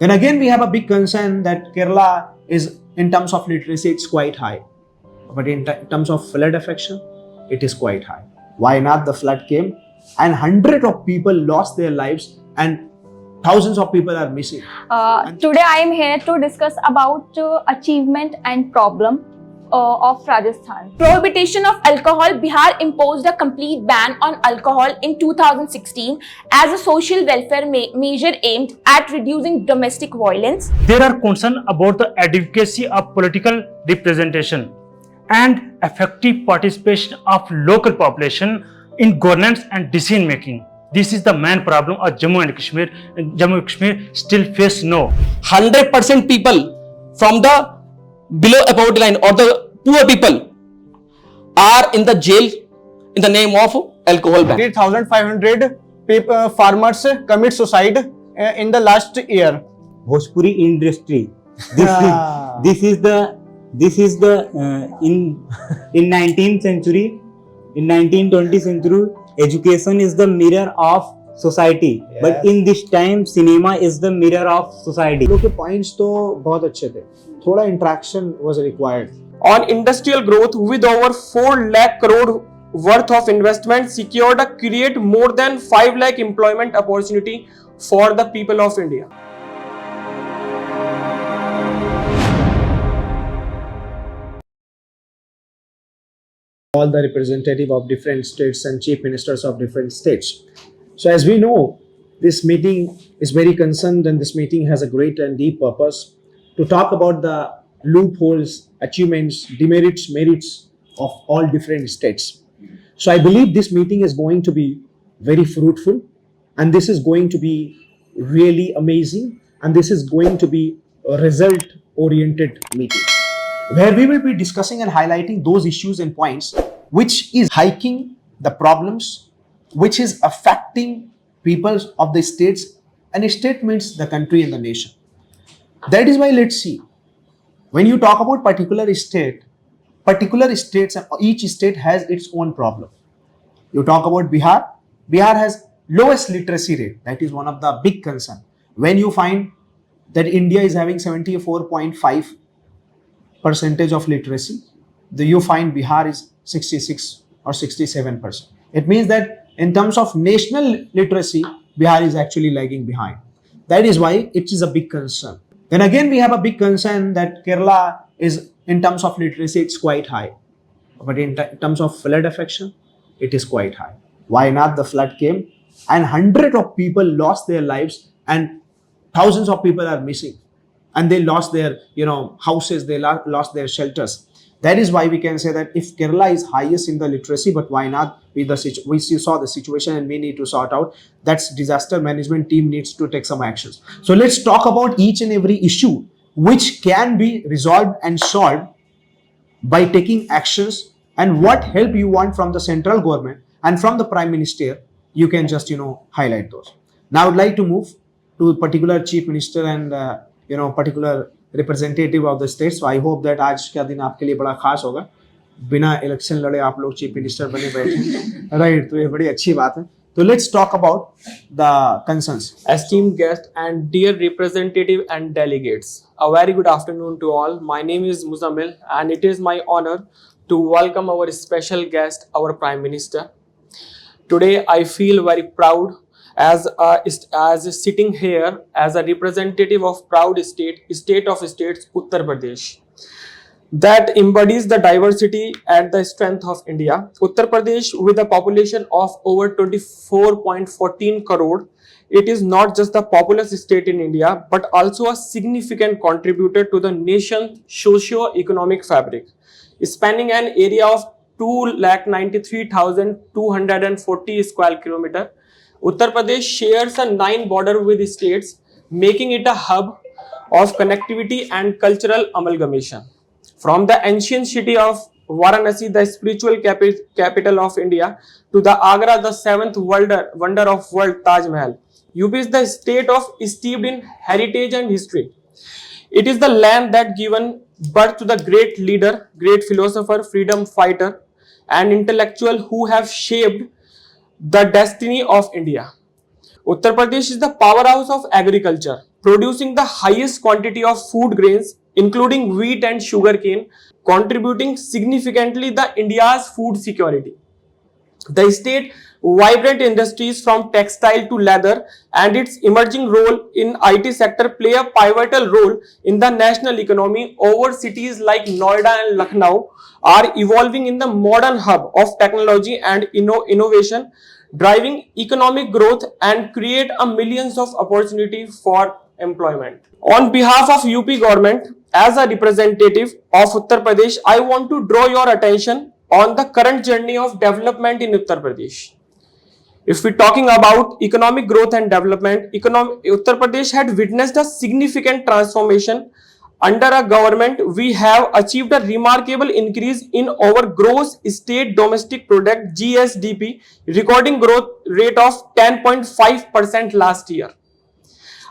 Then again, we have a big concern that Kerala is, in terms of literacy, it's quite high. But in terms of flood affection, it is quite high. Why not? The flood came and hundreds of people lost their lives and thousands of people are missing. Today I am here to discuss about achievement and problem of Rajasthan. Prohibition of alcohol. Bihar imposed a complete ban on alcohol in 2016 as a social welfare measure aimed at reducing domestic violence. There are concerns about the adequacy of political representation and effective participation of local population in governance and decision making. This is the main problem of Jammu and Kashmir. Jammu and Kashmir still face no. 100% people from the below poverty line or the poor people are in the jail in the name of alcohol ban. 3,500 farmers commit suicide in the last year. Bhojpuri industry. This is the in 19th century, in 1920th century, education is the mirror of society. Yes. But in this time, cinema is the mirror of society. लोग के points तो बहुत अच्छे थे. थोड़ा interaction was required. On industrial growth with over 4 lakh crore worth of investment secured to create more than 5 lakh employment opportunity for the people of India. All the representative of different states and chief ministers of different states. So as we know, this meeting is very concerned and this meeting has a great and deep purpose to talk about the loopholes, achievements, demerits, merits of all different states. So I believe this meeting is going to be very fruitful and this is going to be really amazing and this is going to be a result oriented meeting where we will be discussing and highlighting those issues and points which is hiking the problems, which is affecting people of the states, and a state means the country and the nation. That is why let's see, when you talk about particular states, each state has its own problem. You talk about Bihar, Bihar has lowest literacy rate. That is one of the big concern. When you find that India is having 74.5% of literacy, you find Bihar is 66 or 67%. It means that in terms of national literacy, Bihar is actually lagging behind. That is why it is a big concern. Then again, we have a big concern that Kerala is, in terms of literacy, it's quite high. But in terms of flood affection, it is quite high. Why not? The flood came and hundreds of people lost their lives and thousands of people are missing. And they lost their, houses, they lost their shelters. That is why we can say that if Kerala is highest in the literacy, but why not? We saw the situation and we need to sort out. That's disaster management team needs to take some actions. So let's talk about each and every issue which can be resolved and solved by taking actions, and what help you want from the central government and from the Prime Minister, you can just, highlight those. Now I would like to move to particular Chief Minister and, particular representative of the state. So I hope that आज का दिन आपके लिए बड़ा खास होगा. बिना election लड़े आप लोग चीफ मिनिस्टर बने बैठे, राइट? तो ये बड़ी अच्छी बात है. So let's talk about the concerns. Esteemed guests and dear representative and delegates, a very good afternoon to all. My name is Muzammil and it is my honor to welcome our special guest, our Prime Minister. Today I feel very proud as sitting here as a representative of proud state of states, Uttar Pradesh, that embodies the diversity and the strength of India. Uttar Pradesh, with a population of over 24.14 crore, it is not just the populous state in India, but also a significant contributor to the nation's socio-economic fabric, spanning an area of 293,240 square kilometers. Uttar Pradesh shares a 9 border with states, making it a hub of connectivity and cultural amalgamation. From the ancient city of Varanasi, the spiritual capital of India, to the Agra, the seventh wonder of world, Taj Mahal, UP is the state steeped in heritage and history. It is the land that given birth to the great leader, great philosopher, freedom fighter, and intellectual who have shaped the destiny of India. Uttar Pradesh is the powerhouse of agriculture, producing the highest quantity of food grains, including wheat and sugarcane, contributing significantly the India's food security. The state vibrant industries from textile to leather and its emerging role in IT sector play a pivotal role in the national economy. Over cities like Noida and Lucknow are evolving in the modern hub of technology and innovation, driving economic growth and create a millions of opportunity for employment. On behalf of UP government, as a representative of Uttar Pradesh, I want to draw your attention on the current journey of development in Uttar Pradesh. If we're talking about economic growth and development, Uttar Pradesh had witnessed a significant transformation. Under a government, we have achieved a remarkable increase in our gross state domestic product GSDP, recording growth rate of 10.5% last year.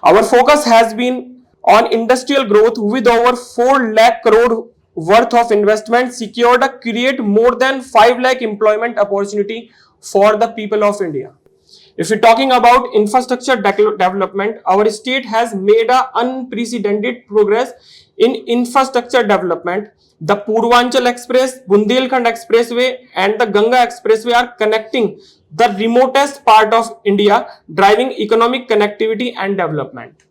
Our focus has been on industrial growth with over 4 lakh crore worth of investment secured to create more than 5 lakh employment opportunity for the people of India. If we're talking about infrastructure development, our state has made an unprecedented progress in infrastructure development. The Purvanchal Express, Bundelkhand Expressway and the Ganga Expressway are connecting the remotest part of India, driving economic connectivity and development.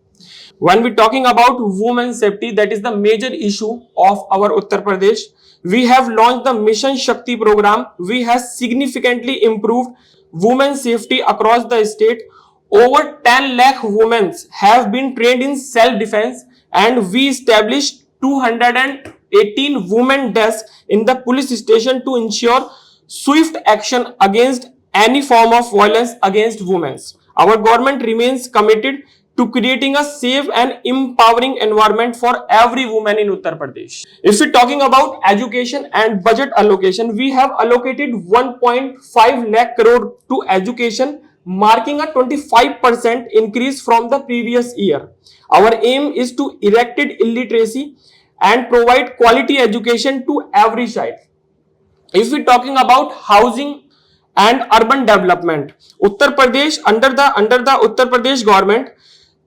When we're talking about women's safety, that is the major issue of our Uttar Pradesh. We have launched the Mission Shakti program. We have significantly improved women's safety across the state. Over 10 lakh women have been trained in self-defense, and we established 218 women desks in the police station to ensure swift action against any form of violence against women. Our government remains committed to creating a safe and empowering environment for every woman in Uttar Pradesh. If we're talking about education and budget allocation, we have allocated 1.5 lakh crore to education, marking a 25% increase from the previous year. Our aim is to eradicate illiteracy and provide quality education to every child. If we're talking about housing and urban development, Uttar Pradesh, under the Uttar Pradesh government,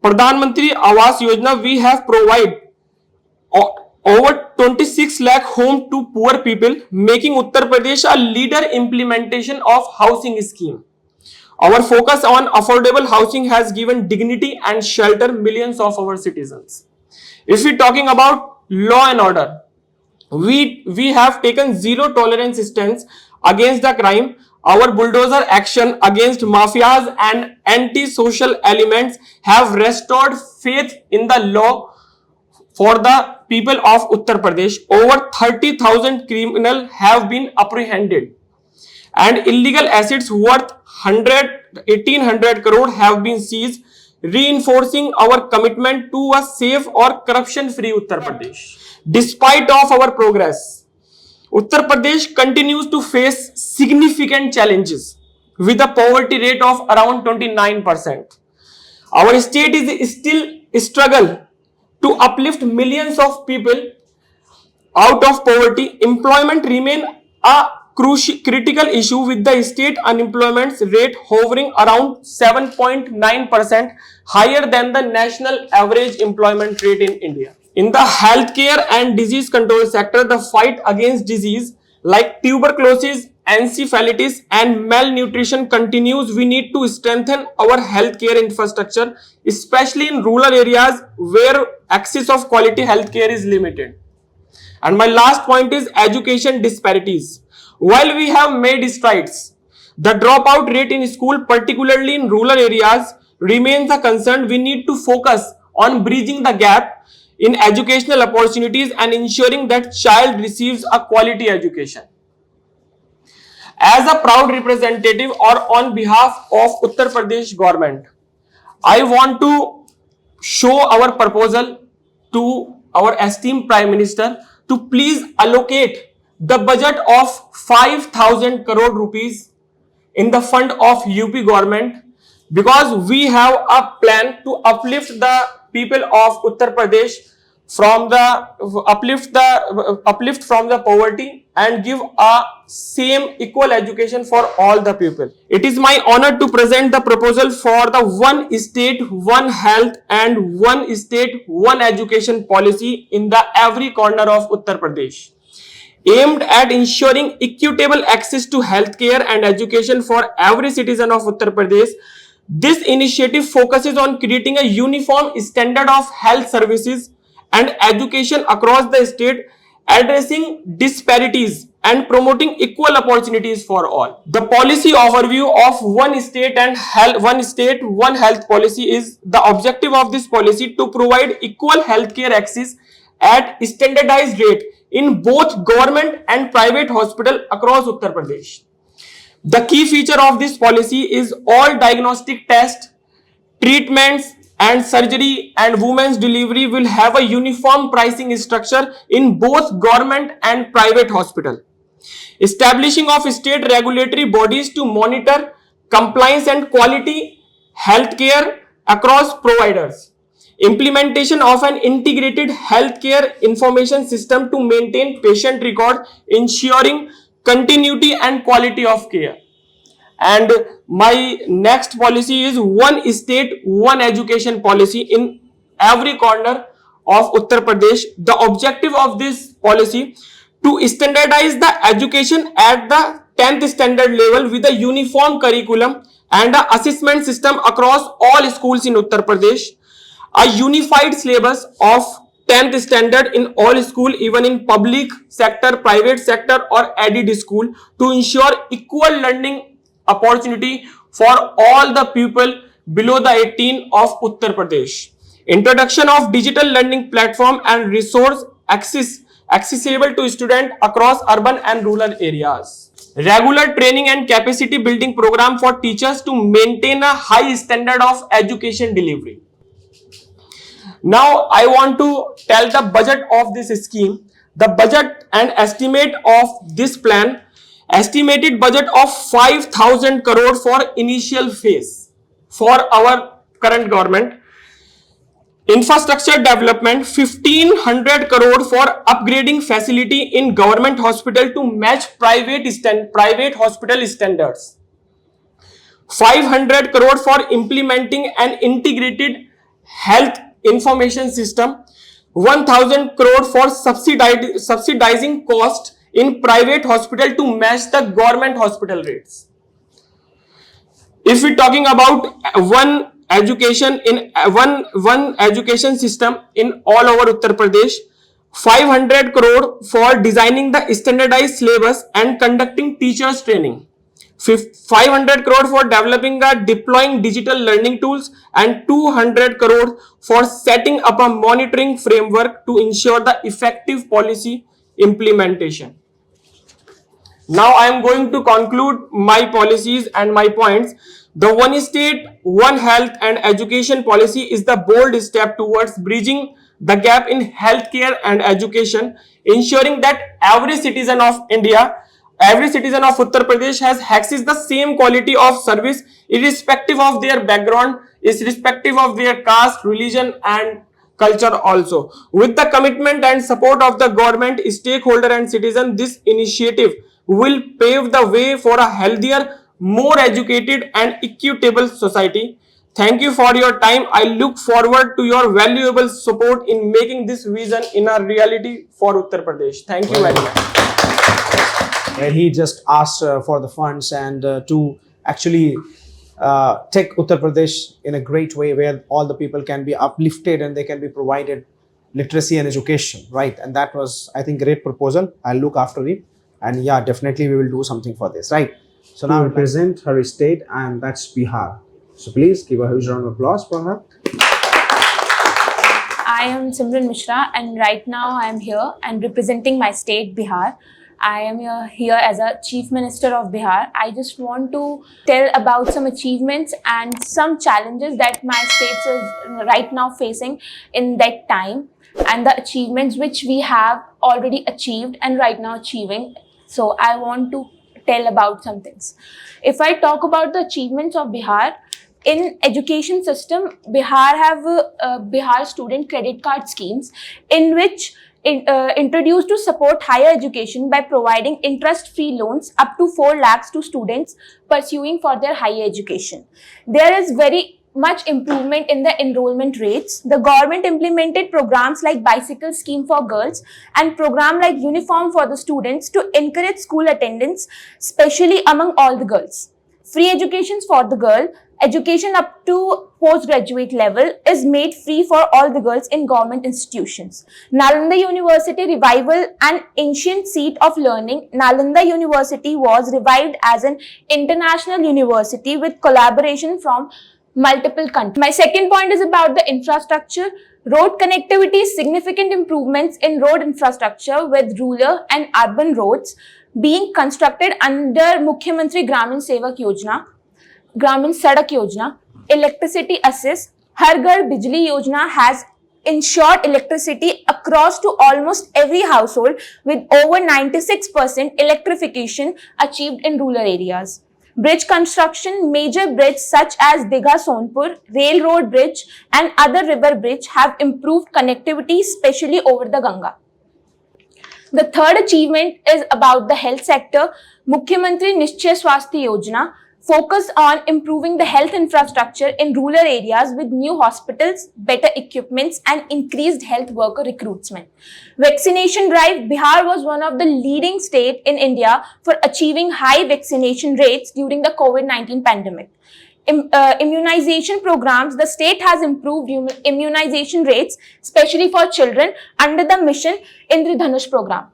Pradhan Mantri Awas Yojana, we have provided over 26 lakh homes to poor people, making Uttar Pradesh a leader implementation of housing scheme. Our focus on affordable housing has given dignity and shelter millions of our citizens. If we're talking about law and order, we have taken zero tolerance stance against the crime. Our bulldozer action against mafias and anti-social elements have restored faith in the law for the people of Uttar Pradesh. Over 30,000 criminals have been apprehended, and illegal assets worth 1,800 crore have been seized, reinforcing our commitment to a safe or corruption-free Uttar Pradesh. Despite of our progress, Uttar Pradesh continues to face significant challenges with a poverty rate of around 29%. Our state is still struggle to uplift millions of people out of poverty. Employment remain a critical issue, with the state unemployment rate hovering around 7.9%, higher than the national average employment rate in India. In the healthcare and disease control sector, the fight against disease like tuberculosis, encephalitis and malnutrition continues. We need to strengthen our healthcare infrastructure, especially in rural areas where access of quality healthcare is limited. And my last point is education disparities. While we have made strides, the dropout rate in school, particularly in rural areas, remains a concern. We need to focus on bridging the gap in educational opportunities and ensuring that child receives a quality education. As a proud representative or on behalf of Uttar Pradesh government, I want to show our proposal to our esteemed Prime Minister to please allocate the budget of 5,000 crore rupees in the fund of UP government, because we have a plan to uplift the people of Uttar Pradesh from the uplift from the poverty and give a same equal education for all the people. It is my honor to present the proposal for the one state, one health and one state, one education policy in the every corner of Uttar Pradesh, aimed at ensuring equitable access to healthcare and education for every citizen of Uttar Pradesh. This initiative focuses on creating a uniform standard of health services and education across the state, addressing disparities and promoting equal opportunities for all. The policy overview of one state, one health policy is the objective of this policy to provide equal healthcare access at standardized rate in both government and private hospital across Uttar Pradesh. The key feature of this policy is all diagnostic tests, treatments and surgery and women's delivery will have a uniform pricing structure in both government and private hospital. Establishing of state regulatory bodies to monitor compliance and quality healthcare across providers. Implementation of an integrated healthcare information system to maintain patient record, ensuring continuity and quality of care. And my next policy is one state, one education policy in every corner of Uttar Pradesh. The objective of this policy to standardize the education at the 10th standard level with a uniform curriculum and an assessment system across all schools in Uttar Pradesh. A unified syllabus of 10th standard in all school, even in public sector, private sector or aided school, to ensure equal learning opportunity for all the people below the 18 of Uttar Pradesh. Introduction of digital learning platform and resource accessible to students across urban and rural areas. Regular training and capacity building program for teachers to maintain a high standard of education delivery. Now I want to tell the budget of this scheme. The budget and estimate of this plan, estimated budget of 5,000 crore for initial phase for our current government. Infrastructure development, 1,500 crore for upgrading facility in government hospital to match private hospital standards. 500 crore for implementing an integrated health information system. 1,000 crore for subsidizing cost in private hospital to match the government hospital rates. If we're talking about one education system in all over Uttar Pradesh, 500 crore for designing the standardized syllabus and conducting teachers training. 500 crore for developing and deploying digital learning tools, and 200 crore for setting up a monitoring framework to ensure the effective policy implementation. Now I am going to conclude my policies and my points. The one state, one health and education policy is the bold step towards bridging the gap in healthcare and education, ensuring that every citizen of India, every citizen of Uttar Pradesh has access the same quality of service irrespective of their background, irrespective of their caste, religion and culture also. With the commitment and support of the government, stakeholder and citizen, this initiative will pave the way for a healthier, more educated and equitable society. Thank you for your time. I look forward to your valuable support in making this vision in a reality for Uttar Pradesh. Thank you very much. Where he just asked for the funds and to actually take Uttar Pradesh in a great way where all the people can be uplifted and they can be provided literacy and education, right? And that was, I think, great proposal. I'll look after it. And yeah, definitely we will do something for this, right? So now we present her state, and that's Bihar. So please give a huge round of applause for her. I am Simran Mishra, and right now I am here and representing my state, Bihar. I am here as a Chief Minister of Bihar. I just want to tell about some achievements and some challenges that my state is right now facing in that time, and the achievements which we have already achieved and right now achieving. So I want to tell about some things. If I talk about the achievements of Bihar, in education system, Bihar have Bihar student credit card schemes in which introduced to support higher education by providing interest-free loans up to 4 lakhs to students pursuing for their higher education. There is very much improvement in the enrollment rates. The government implemented programs like bicycle scheme for girls and program like uniform for the students to encourage school attendance, especially among all the girls. Free education for the girl, education up to postgraduate level is made free for all the girls in government institutions. Nalanda University revival, an ancient seat of learning, Nalanda University was revived as an international university with collaboration from multiple countries. My second point is about the infrastructure. Road connectivity, significant improvements in road infrastructure with rural and urban roads being constructed under Mukhyamantri Gramin Sevak Yojana, Gramin Sadak Yojana, electricity assist, Har Ghar Bijli Yojana has ensured electricity across to almost every household with over 96% electrification achieved in rural areas. Bridge construction, major bridges such as Digha Sonpur, Railroad Bridge and other river bridge have improved connectivity, especially over the Ganga. The third achievement is about the health sector. Mukhyamantri Nishchay Swasthya Yojana focus on improving the health infrastructure in rural areas with new hospitals, better equipments and increased health worker recruitment. Vaccination drive, Bihar was one of the leading states in India for achieving high vaccination rates during the COVID-19 pandemic. Immunization programs, the state has improved immunization rates, especially for children under the Mission Indradhanush program.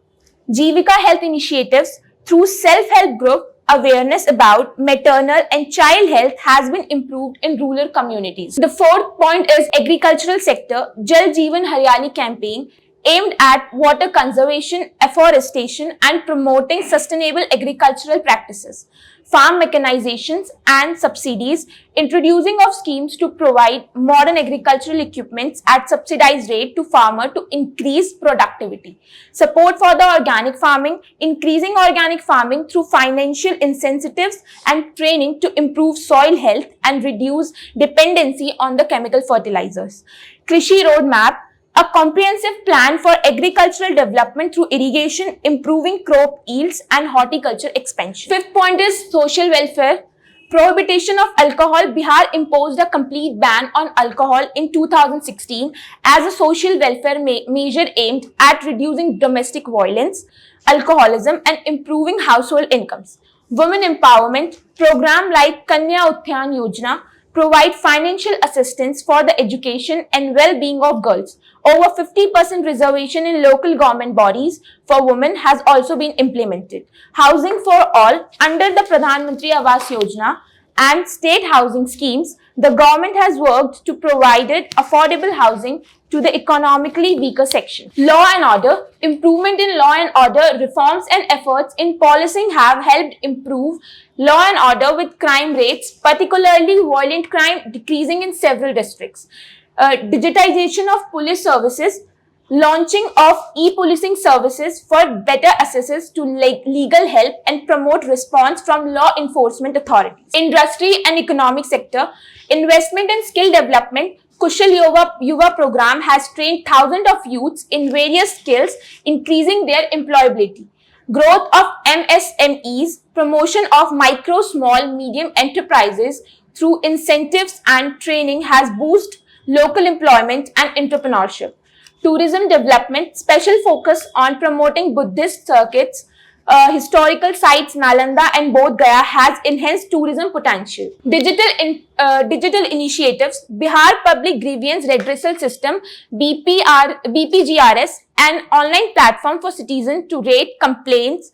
Jivika health initiatives through self-help group, awareness about maternal and child health has been improved in rural communities. The fourth point is agricultural sector. Jal Jeevan Haryali campaign aimed at water conservation, afforestation and promoting sustainable agricultural practices. Farm mechanizations and subsidies, introducing of schemes to provide modern agricultural equipments at subsidized rate to farmer to increase productivity. Support for the organic farming, increasing organic farming through financial incentives and training to improve soil health and reduce dependency on the chemical fertilizers. Krishi Roadmap, a comprehensive plan for agricultural development through irrigation, improving crop yields and horticulture expansion. Fifth point is social welfare. Prohibition of alcohol. Bihar imposed a complete ban on alcohol in 2016 as a social welfare measure aimed at reducing domestic violence, alcoholism and improving household incomes. Women empowerment. Program like Kanya Utthayan Yojana provide financial assistance for the education and well-being of girls. Over 50% reservation in local government bodies for women has also been implemented. Housing for all under the Pradhan Mantri Awas Yojana and state housing schemes, the government has worked to provide affordable housing to the economically weaker section. Law and order. Improvement in law and order reforms and efforts in policing have helped improve law and order with crime rates, particularly violent crime, decreasing in several districts. Digitization of police services, launching of e-policing services for better access to legal help and promote response from law enforcement authorities. Industry and economic sector, investment and skill development. Kushal Yuva program has trained thousands of youths in various skills, increasing their employability. Growth of MSMEs, promotion of micro, small, medium enterprises through incentives and training has boosted local employment and entrepreneurship. Tourism development, special focus on promoting Buddhist circuits, historical sites Nalanda and Bodh Gaya has enhanced tourism potential. Digital initiatives, Bihar Public Grievance Redressal System, BPGRS, an online platform for citizens to raise complaints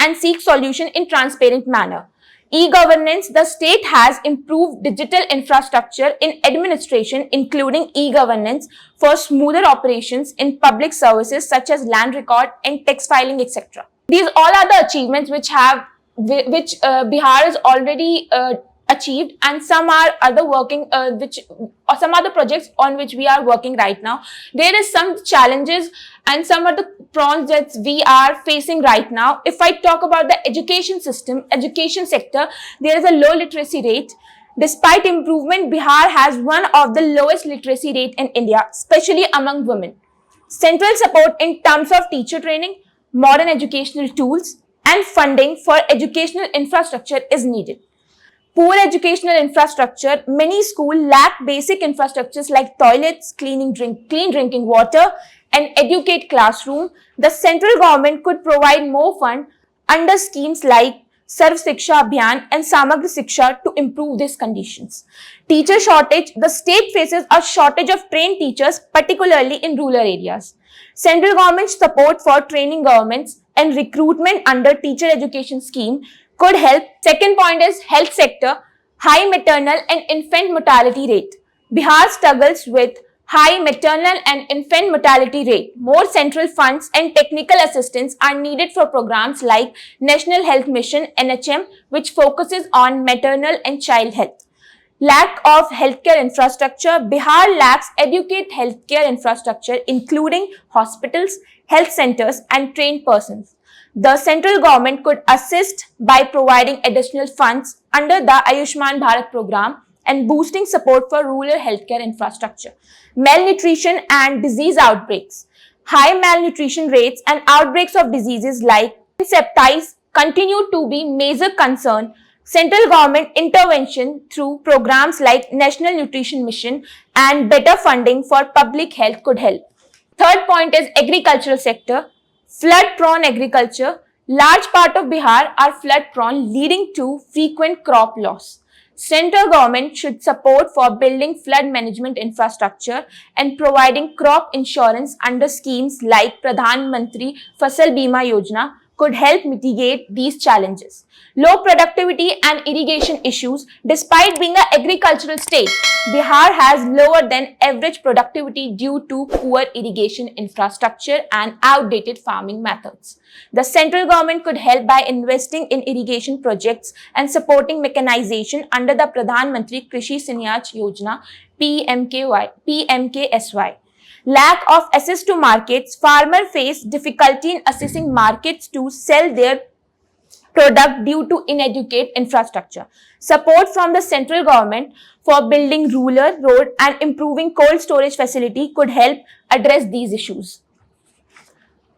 and seek solution in transparent manner. E-governance, the state has improved digital infrastructure in administration, including e-governance for smoother operations in public services such as land record and tax filing, etc. These all are the achievements which Bihar has already achieved, and some are other some other projects on which we are working right now. There is some challenges and some of the problems that we are facing right now. If I talk about the education system, education sector, there is a low literacy rate. Despite improvement, Bihar has one of the lowest literacy rate in India, especially among women. Central support in terms of teacher training, modern educational tools, and funding for educational infrastructure is needed. Poor educational infrastructure, many schools lack basic infrastructures like toilets, clean drinking water, and educate classroom. The central government could provide more fund under schemes like Sarv Shiksha Abhiyan and Samagr Shiksha to improve these conditions. Teacher shortage, the state faces a shortage of trained teachers, particularly in rural areas. Central government support for training governments and recruitment under teacher education scheme could help. Second point is health sector, high maternal and infant mortality rate. Bihar struggles with high maternal and infant mortality rate. More central funds and technical assistance are needed for programs like National Health Mission NHM, which focuses on maternal and child health. Lack of healthcare infrastructure. Bihar lacks adequate healthcare infrastructure, including hospitals, health centers, and trained persons. The central government could assist by providing additional funds under the Ayushman Bharat program and boosting support for rural healthcare infrastructure. Malnutrition and disease outbreaks. High malnutrition rates and outbreaks of diseases like septitis continue to be major concern. Central government intervention through programs like National Nutrition Mission and better funding for public health could help. Third point is agricultural sector. Flood-prone agriculture. Large part of Bihar are flood-prone, leading to frequent crop loss. Central government should support for building flood management infrastructure and providing crop insurance under schemes like Pradhan Mantri Fasal Bima Yojana could help mitigate these challenges. Low productivity and irrigation issues. Despite being an agricultural state, Bihar has lower than average productivity due to poor irrigation infrastructure and outdated farming methods. The central government could help by investing in irrigation projects and supporting mechanization under the Pradhan Mantri Krishi Sinyaj Yojana PMKSY. Lack of access to markets. Farmers face difficulty in accessing markets to sell their product due to inadequate infrastructure. Support from the central government for building rural road and improving cold storage facility could help address these issues.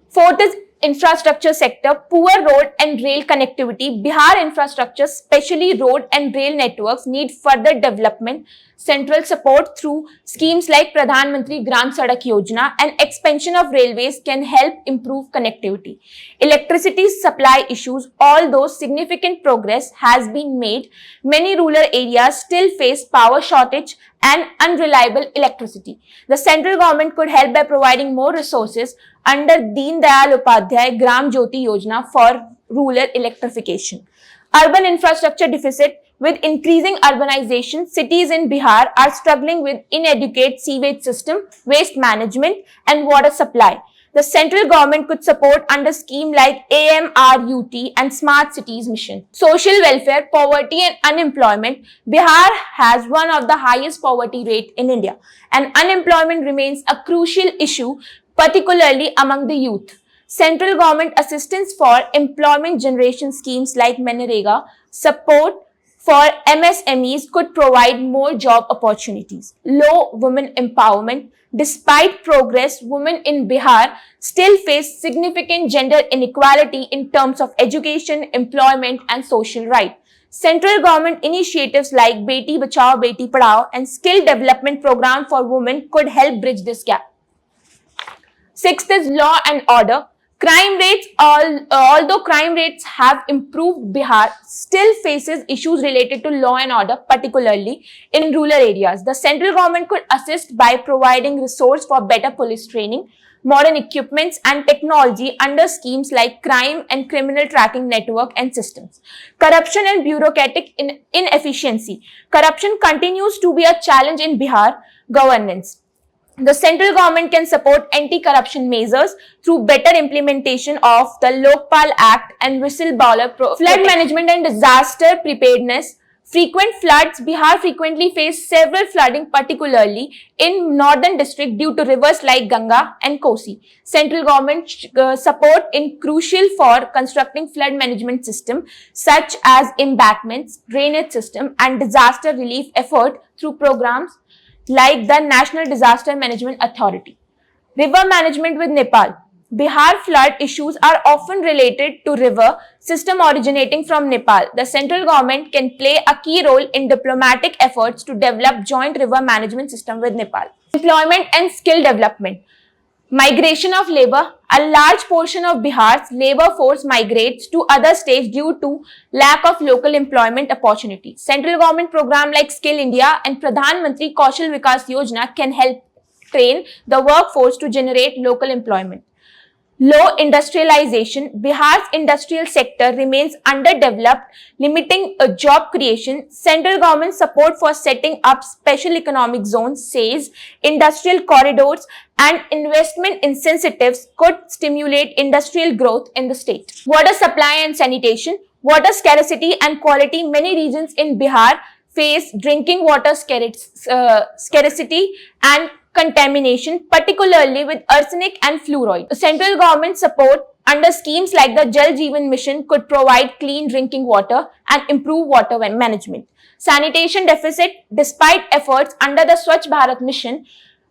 Fourth is infrastructure sector, poor road and rail connectivity. Bihar infrastructure, especially road and rail networks, need further development. Central support through schemes like Pradhan Mantri Gram Sadak Yojana and expansion of railways can help improve connectivity. Electricity supply issues, although significant progress has been made, many rural areas still face power shortage and unreliable electricity. The central government could help by providing more resources under Deen Dayal Upadhyay Gram Jyoti Yojana for rural electrification. Urban infrastructure deficit. With increasing urbanization, cities in Bihar are struggling with inadequate sewage system, waste management, and water supply. The central government could support under scheme like AMRUT and Smart Cities Mission. Social welfare, poverty and unemployment. Bihar has one of the highest poverty rate in India, and unemployment remains a crucial issue, particularly among the youth. Central government assistance for employment generation schemes like Manrega, support for MSMEs could provide more job opportunities. Low women empowerment. Despite progress, women in Bihar still face significant gender inequality in terms of education, employment, and social rights. Central government initiatives like Beti Bachao, Beti Padhao and skill development program for women could help bridge this gap. Sixth is law and order. Crime rates, although crime rates have improved, Bihar still faces issues related to law and order, particularly in rural areas. The central government could assist by providing resources for better police training, modern equipments and technology under schemes like crime and criminal tracking network and systems. Corruption and bureaucratic inefficiency. Corruption continues to be a challenge in Bihar governance. The central government can support anti-corruption measures through better implementation of the Lokpal Act and whistleblower flood management and disaster preparedness. Frequent floods. Bihar frequently face several flooding, particularly in northern district due to rivers like Ganga and Kosi. Central government support in crucial for constructing flood management system such as embankments, drainage system and disaster relief effort through programs like the National Disaster Management Authority. River management with Nepal. Bihar flood issues are often related to river system originating from Nepal. The central government can play a key role in diplomatic efforts to develop joint river management system with Nepal. Employment and skill development. Migration of labor. A large portion of Bihar's labor force migrates to other states due to lack of local employment opportunities. Central government program like Skill India and Pradhan Mantri Kaushal Vikas Yojana can help train the workforce to generate local employment. Low industrialization. Bihar's industrial sector remains underdeveloped, limiting job creation. Central government support for setting up special economic zones, says industrial corridors and investment incentives could stimulate industrial growth in the state. Water supply and sanitation. Water scarcity and quality. Many regions in Bihar face drinking water scarcity and contamination, particularly with arsenic and fluoride. Central government support under schemes like the Jal Jeevan Mission could provide clean drinking water and improve water management. Sanitation deficit. Despite efforts under the Swachh Bharat Mission,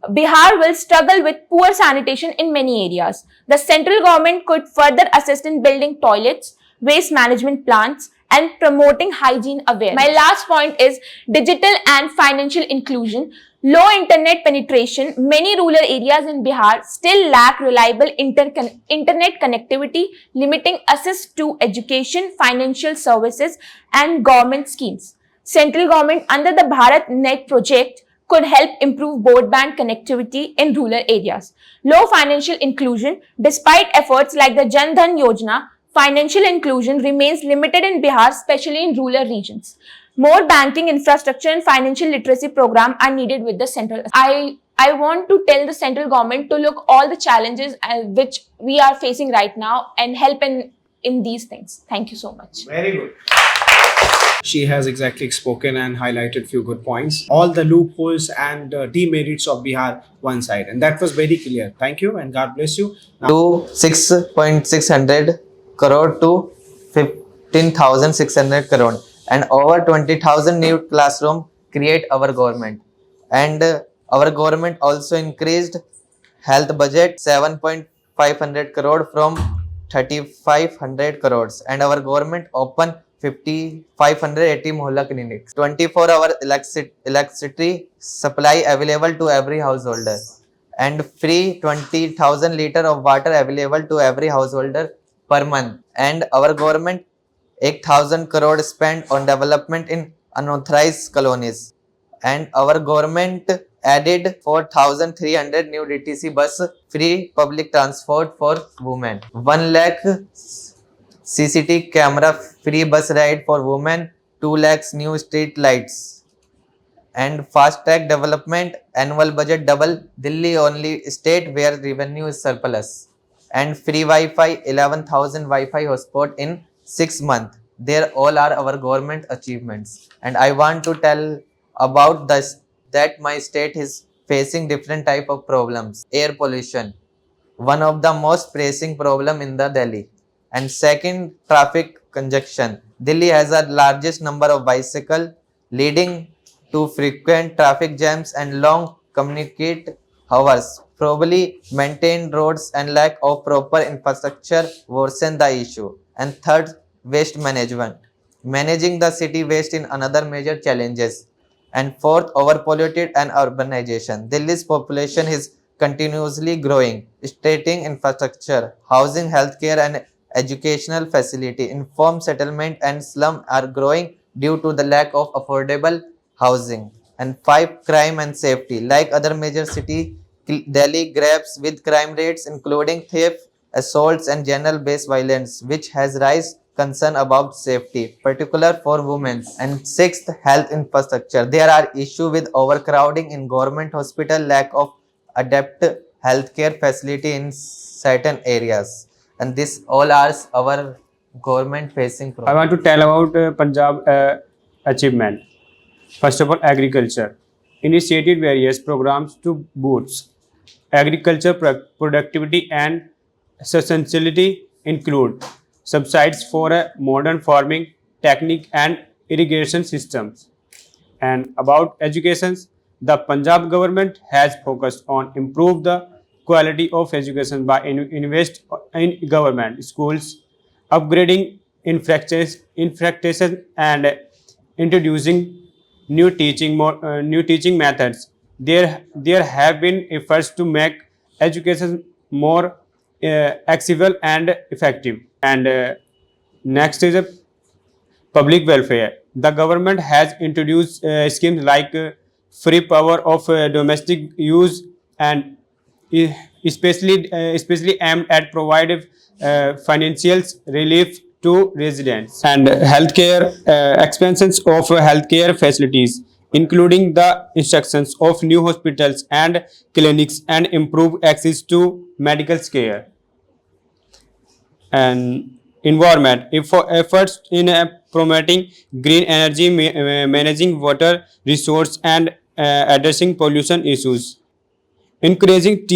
Bihar will struggle with poor sanitation in many areas. The central government could further assist in building toilets, waste management plants, and promoting hygiene awareness. My last point is digital and financial inclusion. Low internet penetration. Many rural areas in Bihar still lack reliable internet connectivity, limiting access to education, financial services, and government schemes. Central government under the Bharat Net project could help improve broadband connectivity in rural areas. Low financial inclusion. Despite efforts like the Jan Dhan Yojana, financial inclusion remains limited in Bihar, especially in rural regions. More banking infrastructure and financial literacy program are needed with the central. I want to tell the central government to look all the challenges which we are facing right now and help in these things. Thank you so much. Very good. She has exactly spoken and highlighted few good points. All the loopholes and demerits of Bihar one side, and that was very clear. Thank you and God bless you. Now, to 6.600 crore to 15,600 crore and over 20,000 new classroom create our government. And our government also increased health budget 7.500 crore from 3,500 crores, and our government open 5,580 mohalla clinics, 24-hour electricity supply available to every householder, and free 20,000 liter of water available to every householder per month. And our government 8,000 crore spent on development in unauthorized colonies, and our government added 4,300 new DTC bus, free public transport for women, 1 lakh CCTV camera free bus ride for women, 2 lakhs new street lights, and fast track development. Annual budget double. Delhi only state where revenue is surplus, and free Wi-Fi 11,000 Wi-Fi hotspot in 6 months. There all are our government achievements. And I want to tell about this, that my state is facing different type of problems. Air pollution, one of the most pressing problem in the Delhi. And second, traffic congestion. Delhi has the largest number of bicycles, leading to frequent traffic jams and long commute hours. Probably maintained roads and lack of proper infrastructure worsen the issue. And third, waste management. Managing the city waste in another major challenges. And fourth, overpolluted and urbanization. Delhi's population is continuously growing. Strating infrastructure, housing, healthcare and educational facility, informed settlement and slum are growing due to the lack of affordable housing. And 5, crime and safety. Like other major cities, Delhi grapples with crime rates including theft, assaults and general-based violence, which has raised concern about safety, particular for women. And 6th, health infrastructure. There are issues with overcrowding in government hospital, lack of adequate healthcare facility in certain areas. And this all are our government facing problems. I want to tell about Punjab achievement. First of all, agriculture initiated various programs to boost agriculture productivity and sustainability, include subsidies for a modern farming technique and irrigation systems. And about education, the Punjab government has focused on improve the quality of education by invest in government schools, upgrading infrastructure and introducing new teaching methods. There have been efforts to make education more accessible and effective. And next is a public welfare. The government has introduced schemes like free power of domestic use and especially aimed at providing financial relief to residents, and healthcare expansions of healthcare facilities, including the instructions of new hospitals and clinics and improve access to medical care. And environment efforts in promoting green energy, managing water resource and addressing pollution issues, encouraging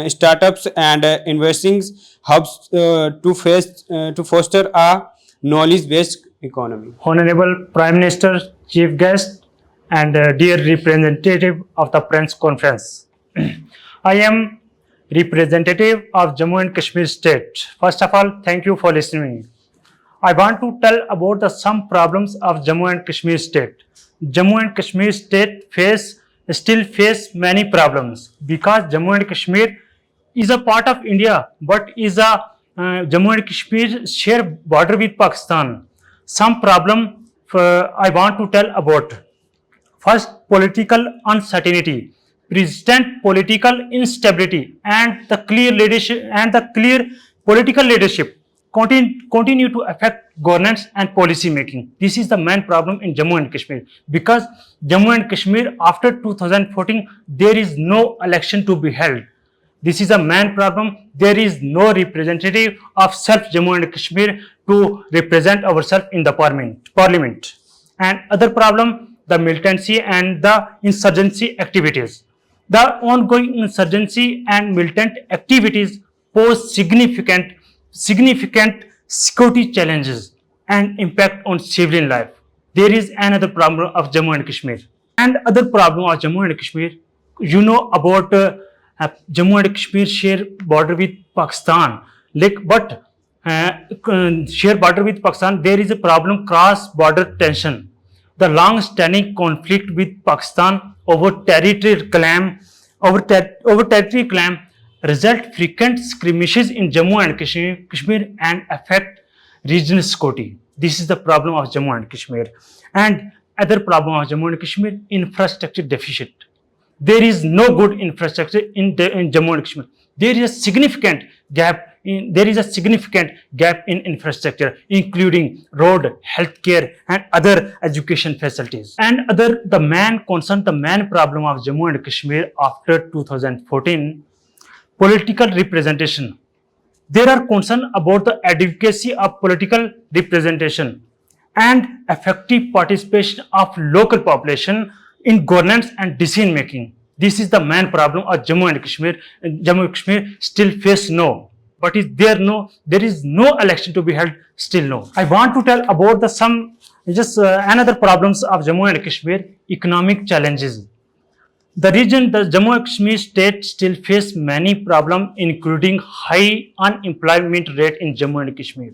startups and investing hubs to foster a knowledge-based economy. Honorable Prime Minister, Chief Guest, and dear representative of the Prince Conference. I am representative of Jammu and Kashmir State. First of all, thank you for listening. I want to tell about some problems of Jammu and Kashmir State. Jammu and Kashmir State still face many problems because Jammu and Kashmir is a part of India, but Jammu and Kashmir share border with Pakistan. Some problem I want to tell about. First, political uncertainty, persistent political instability, and the clear political leadership continue to affect governance and policy making. This is the main problem in Jammu and Kashmir, because Jammu and Kashmir after 2014 there is no election to be held. This is a main problem. There is no representative of self Jammu and Kashmir to represent ourselves in the parliament. And other problem, the militancy and the insurgency activities. The ongoing insurgency and militant activities pose significant security challenges and impact on civilian life. There is another problem of Jammu and Kashmir. And other problem of Jammu and Kashmir, you know about Jammu and Kashmir share border with Pakistan. Share border with Pakistan, there is a problem cross-border tension. The long-standing conflict with Pakistan over territory claim result frequent skirmishes in Jammu and Kashmir and affect regional security. This is the problem of Jammu and Kashmir. And other problem of Jammu and Kashmir, infrastructure deficit. There is no good infrastructure in Jammu and Kashmir. There is a significant gap in infrastructure, including road, healthcare, and other education facilities. And the main problem of Jammu and Kashmir after 2014, political representation. There are concerns about the adequacy of political representation and effective participation of local population in governance and decision making. This is the main problem of Jammu and Kashmir. Jammu and Kashmir still face no. But there is no election to be held, still no. I want to tell about another problems of Jammu and Kashmir, economic challenges. The Jammu and Kashmir state still face many problems, including high unemployment rate in Jammu and Kashmir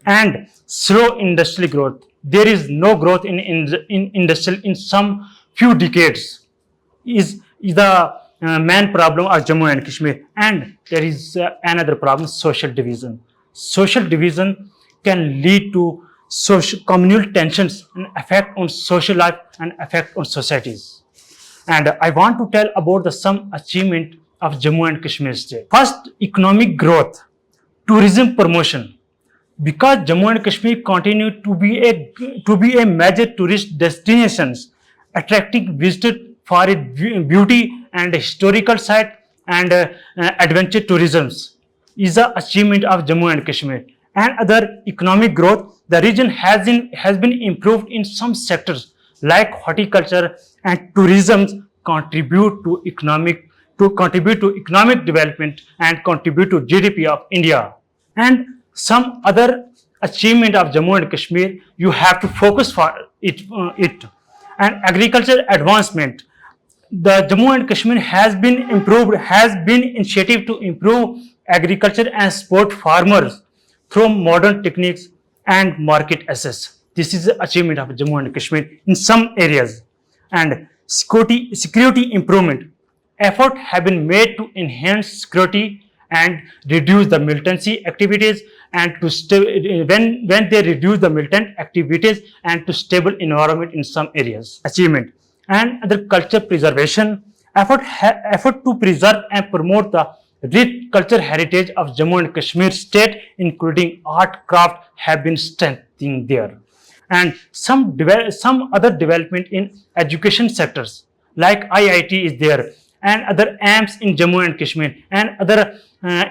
and slow industrial growth. There is no growth in industrial in some few decades. Is the main problem of Jammu and Kashmir. And there is another problem, social division. Social division can lead to communal tensions and effect on social life and effect on societies. And I want to tell about some achievement of Jammu and Kashmir state. First, economic growth, tourism promotion. Because Jammu and Kashmir continue to be a major tourist destinations, attracting visitors for its beauty and historical site and adventure tourism is the achievement of Jammu and Kashmir. and other economic growth, the region has been improved in some sectors like horticulture and tourism contribute to economic development and contribute to GDP of India. And some other achievement of Jammu and Kashmir, you have to focus for it. And agriculture advancement. The Jammu and Kashmir has been initiative to improve agriculture and support farmers through modern techniques and market access. This is the achievement of Jammu and Kashmir in some areas. And security improvement. Effort have been made to enhance security and reduce the militancy activities and when they reduce the militant activities and to stable environment in some areas. Achievement. And other culture preservation. Effort to preserve and promote the rich cultural heritage of Jammu and Kashmir state, including art, craft, have been strengthening there. And some other development in education sectors like IIT is there and other AIMS in Jammu and Kashmir and other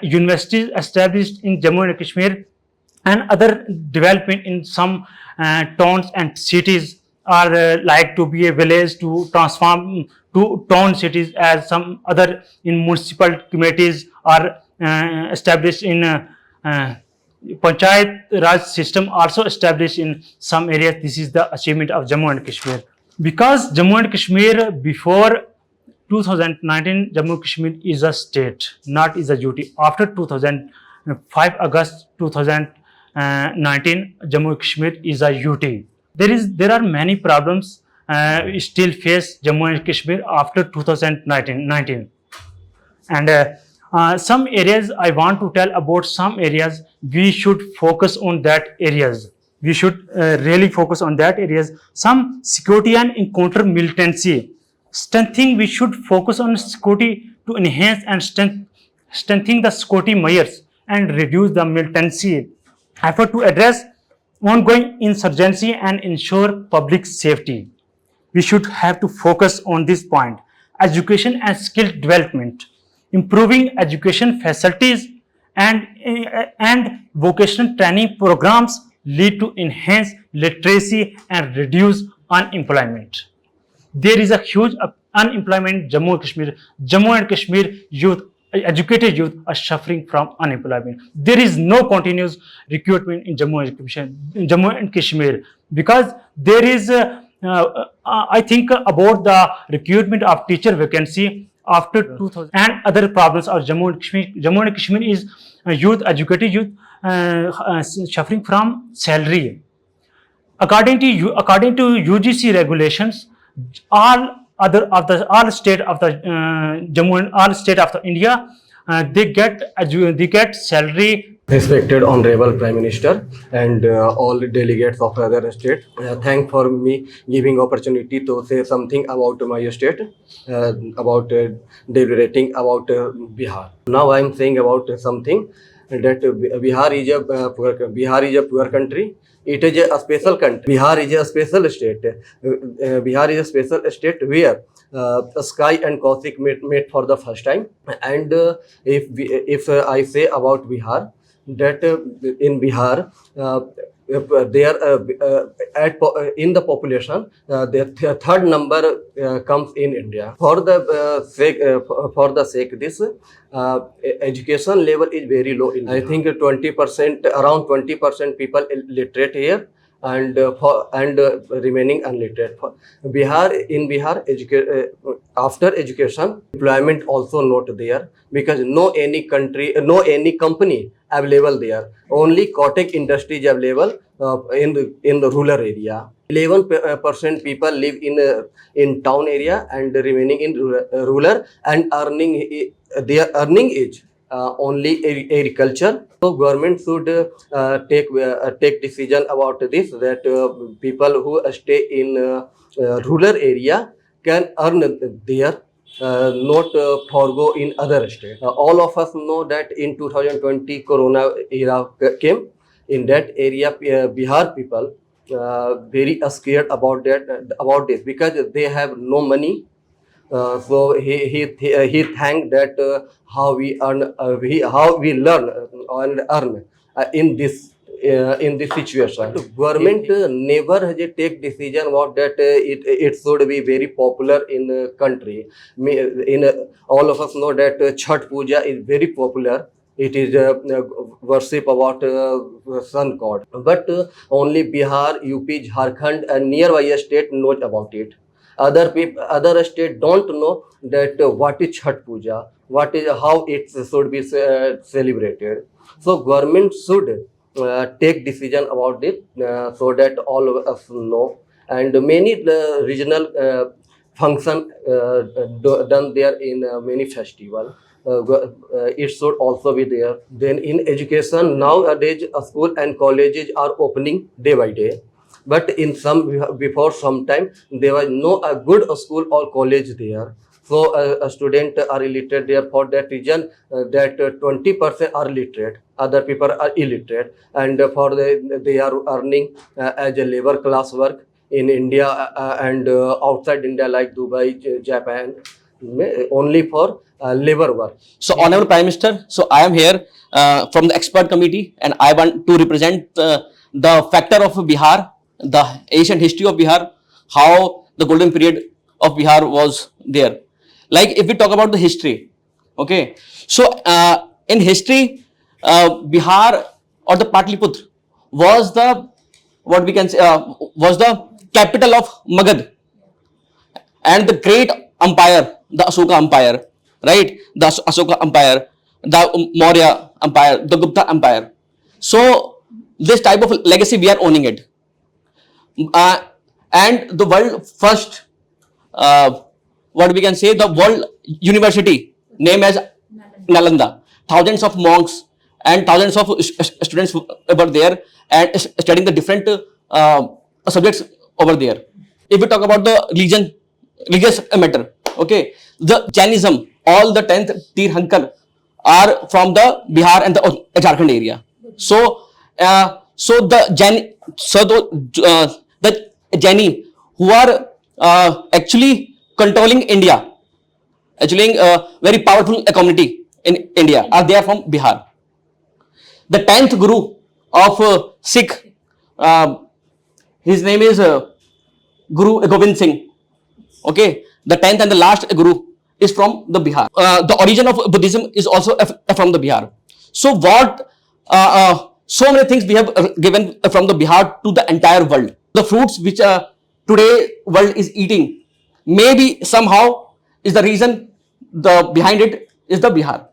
universities established in Jammu and Kashmir and other development in some towns and cities are like to be a village to transform to town cities, as some other in municipal committees are established in Panchayat Raj system also established in some areas. This is the achievement of Jammu and Kashmir. Because Jammu and Kashmir before 2019, Jammu and Kashmir is a state, not is a UT. After 2005 August 2019, Jammu and Kashmir is a UT. There are many problems still face Jammu and Kashmir after 2019. And some areas I want to tell about. Some areas we should focus on that areas. We should really focus on that areas. Some security and encounter militancy. Strengthening, we should focus on security to enhance and strengthen the security measures and reduce the militancy. Effort to address ongoing insurgency and ensure public safety. We should have to focus on this point. Education and skill development. Improving education facilities and vocational training programs lead to enhanced literacy and reduce unemployment. There is a huge unemployment in Jammu and Kashmir. Jammu and Kashmir youth, educated youth are suffering from unemployment. There is no continuous recruitment in Jammu and Kashmir because there is, I think about the recruitment of teacher vacancy after 2000 and other problems of Jammu and Kashmir. Jammu and Kashmir is youth, educated youth suffering from salary. According to UGC regulations, all state of the Jammu and all state of the India, they get salary. Respected Honorable Prime Minister and all delegates of other state, thank for me giving opportunity to say something about my state, about deliberating about Bihar. Now I am saying about something that Bihar is a poor country. It is a special country. Bihar is a special state. Bihar is a special state where Sky and Kaushik met for the first time. And if I say about Bihar, that in Bihar, in the population, the third number comes in India. For the sake this education level is very low. I think 20%, around 20% people literate here, and remaining unliterate. In Bihar, after education, employment also not there because no any company available there. Only cottage industry is available in the rural area. 11% people live in town area and remaining in rural and their earning is only agriculture. So government should take decision about this, that people who stay in rural area can earn there, not forgo in other state. All of us know that in 2020 Corona era came. In that area, Bihar people very scared about this because they have no money. So he thanked that how we learn and earn in this in this situation. Government never has a take decision what that it should be very popular in the country. All of us know that Chhat Puja is very popular. It is worship about sun god. But only Bihar, UP, Jharkhand, and nearby state knows about it. Other people, other state don't know that what is Chhat Puja, what is how it should be celebrated. So government should take decision about it so that all of us know. And many regional function done there in many festival. It should also be there. Then in education nowadays, school and colleges are opening day by day. But in some before some time there was no a good school or college there. So a student are illiterate there. For that reason, that 20% are literate, other people are illiterate, and for they are earning as a labor class work in India and outside India like Dubai, Japan, only for labor work. So, Honorable Prime Minister, so I am here from the expert committee, and I want to represent the factor of Bihar, the ancient history of Bihar, how the golden period of Bihar was there. Like if we talk about the history, okay, so in history, Bihar or the Patliputra was the, what we can say, was the capital of Magad, and the great empire, the Ashoka Empire, right? The Ashoka Empire, the Maurya Empire, the Gupta Empire. So this type of legacy we are owning it, and the world first, what we can say, the world university named as Nalanda. Thousands of monks and thousands of students were there and studying the different subjects over there. If we talk about the religious matter, okay, the Jainism, all the 10th Tirthankar are from the Bihar and the Jharkhand area. So, the Jaini who are actually controlling India, actually very powerful community in India, are there from Bihar. The 10th Guru of Sikh, his name is Guru Gobind Singh. Okay, the 10th and the last Guru is from the Bihar. The origin of Buddhism is also from the Bihar. So what, so many things we have given from the Bihar to the entire world. The fruits which today world is eating, maybe somehow is the reason behind it is the Bihar.